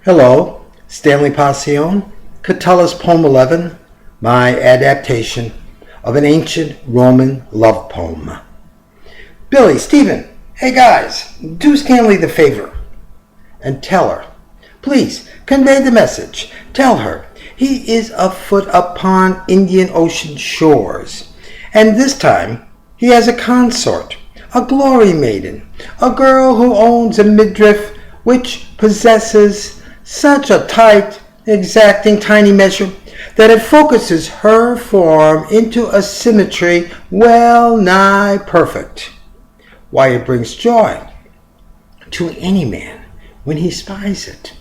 Hello, Stanley Pacion, Catullus Poem 11, my adaptation of an ancient Roman love poem. Billy, Stephen, hey guys, do Stanley the favor and tell her, please convey the message. Tell her he is afoot upon Indian Ocean shores, and this time he has a consort, a glory maiden, a girl who owns a midriff which possesses such a tight, exacting tiny measure that it focuses her form into a symmetry well-nigh perfect. Why, it brings joy to any man when he spies it.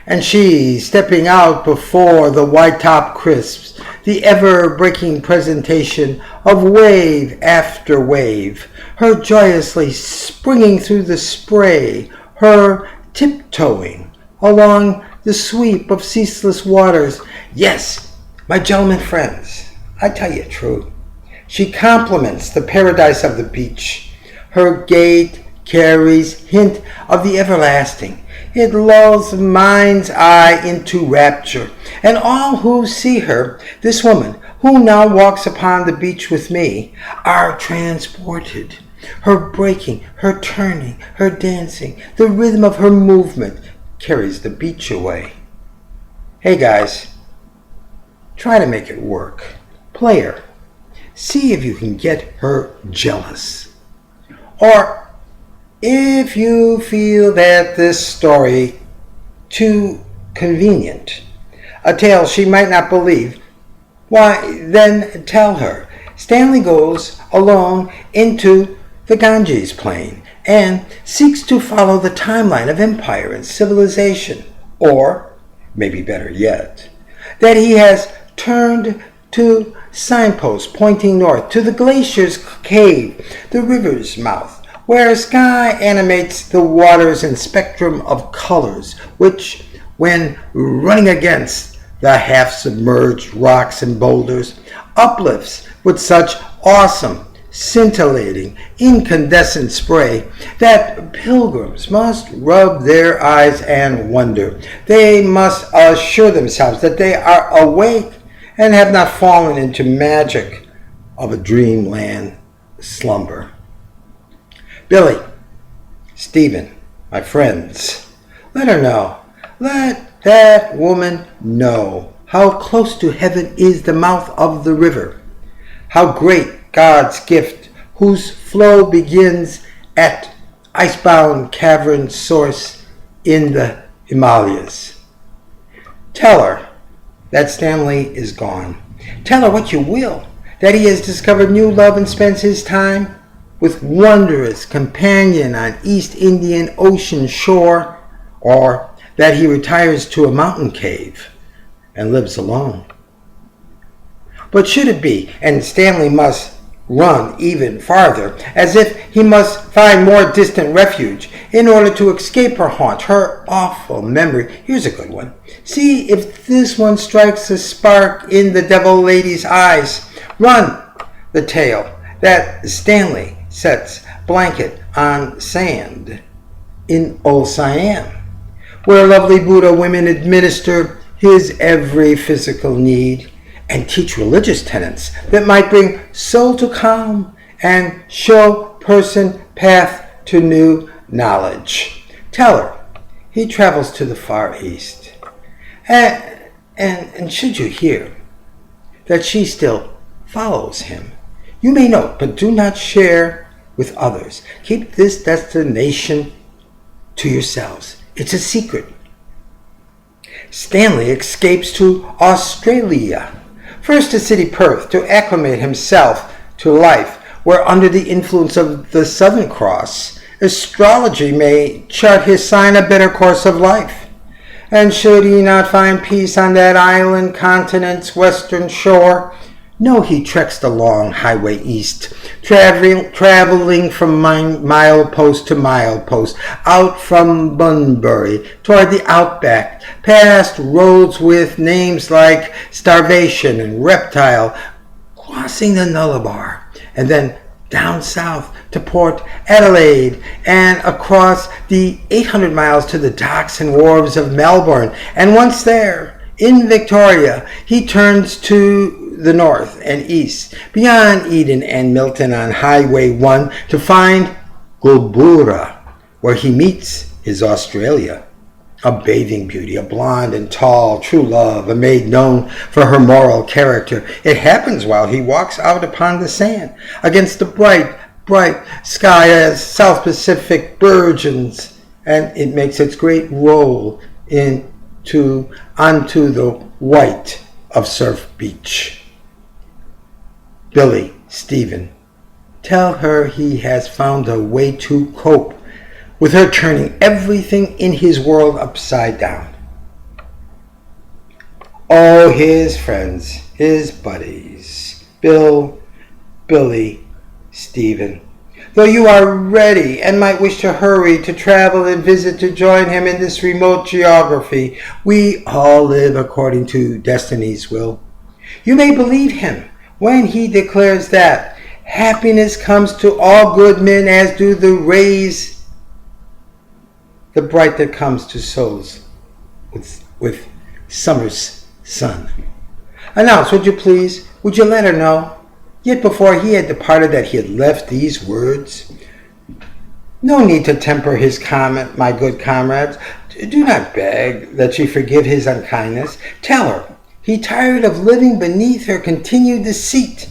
And she, stepping out before the white-top crisps, the ever-breaking presentation of wave after wave, her joyously springing through the spray, her tiptoeing along the sweep of ceaseless waters. Yes, my gentlemen friends, I tell you true, she complements the paradise of the beach. Her gait carries hint of the everlasting. It lulls the mind's eye into rapture, and all who see her, this woman who now walks upon the beach with me, are transported. Her breaking, her turning, her dancing, the rhythm of her movement carries the beach away. Hey guys, try to make it work. Play her. See if you can get her jealous. Or if you feel that this story too convenient, a tale she might not believe, why then tell her Stanley goes alone into the Ganges plain and seeks to follow the timeline of empire and civilization, or, maybe better yet, that he has turned to signposts pointing north to the glacier's cave, the river's mouth, where sky animates the waters in spectrum of colors, which, when running against the half-submerged rocks and boulders, uplifts with such awesome, scintillating, incandescent spray that pilgrims must rub their eyes and wonder. They must assure themselves that they are awake and have not fallen into magic of a dreamland slumber. Billy, Stephen, my friends, let her know. Let that woman know how close to heaven is the mouth of the river, how great God's gift, whose flow begins at icebound cavern source in the Himalayas. Tell her that Stanley is gone. Tell her what you will, that he has discovered new love and spends his time with wondrous companion on East Indian Ocean shore, or that he retires to a mountain cave and lives alone. But should it be, and Stanley must run even farther, as if he must find more distant refuge in order to escape her haunt, her awful memory. Here's a good one. See if this one strikes a spark in the devil lady's eyes. Run the tale that Stanley sets blanket on sand in Old Siam, where lovely Buddha women administer his every physical need and teach religious tenets that might bring soul to calm and show person path to new knowledge. Tell her he travels to the Far East. And should you hear that she still follows him, you may note, but do not share with others. Keep this destination to yourselves. It's a secret. Stanley escapes to Australia, first to city Perth, to acclimate himself to life, where under the influence of the Southern Cross, astrology may chart his sign a better course of life. And should he not find peace on that island continent's western shore, no, he treks the long highway east, traveling from milepost to milepost, out from Bunbury toward the outback, past roads with names like Starvation and Reptile, crossing the Nullarbor, and then down south to Port Adelaide and across the 800 miles to the docks and wharves of Melbourne. And once there, in Victoria, he turns to the north and east, beyond Eden and Milton on Highway 1 to find Gulbura, where he meets his Australia. A bathing beauty, a blonde and tall, true love, a maid known for her moral character. It happens while he walks out upon the sand, against the bright, bright sky as South Pacific burgeons, and it makes its great roll onto the white of Surf Beach. Billy, Stephen, tell her he has found a way to cope with her turning everything in his world upside down. Oh, his friends, his buddies, Billy, Stephen, though you are ready and might wish to hurry to travel and visit to join him in this remote geography, we all live according to destiny's will. You may believe him when he declares that happiness comes to all good men as do the rays, the bright that comes to souls with summer's sun. Announce, would you please? Would you let her know? Yet before he had departed that he had left these words. No need to temper his comment, my good comrades. Do not beg that she forgive his unkindness. Tell her he tired of living beneath her continued deceit,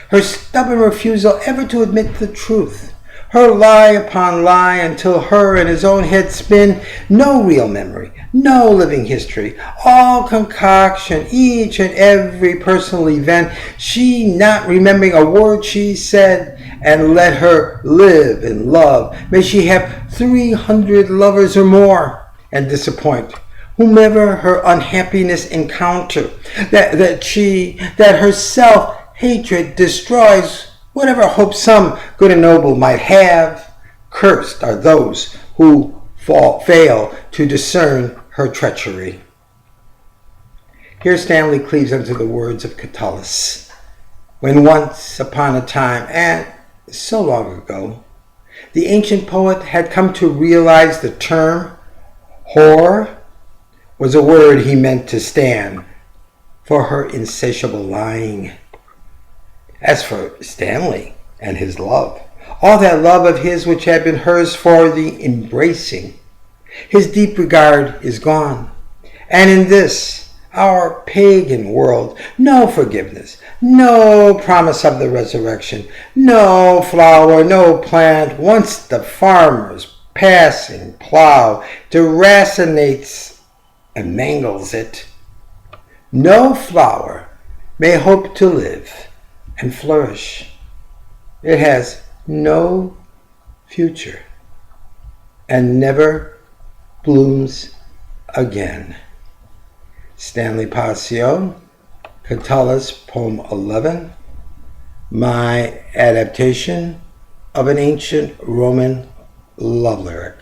her stubborn refusal ever to admit the truth, her lie upon lie until her and his own head spin no real memory, no living history, all concoction, each and every personal event, she not remembering a word she said, and let her live in love. May she have 300 lovers or more, and disappoint whomever her unhappiness encounter, that her self-hatred destroys whatever hope some good and noble might have. Cursed are those who fail to discern her treachery. Here Stanley cleaves unto the words of Catullus. When once upon a time, and so long ago, the ancient poet had come to realize the term whore was a word he meant to stand for her insatiable lying. As for Stanley and his love, all that love of his which had been hers for the embracing, his deep regard is gone. And in this, our pagan world, no forgiveness, no promise of the resurrection, no flower, no plant, once the farmer's passing plow deracinates and mangles it. No flower may hope to live and flourish. It has no future and never blooms again. Stanley Pacion, Catullus, Poem 11, my adaptation of an ancient Roman love lyric.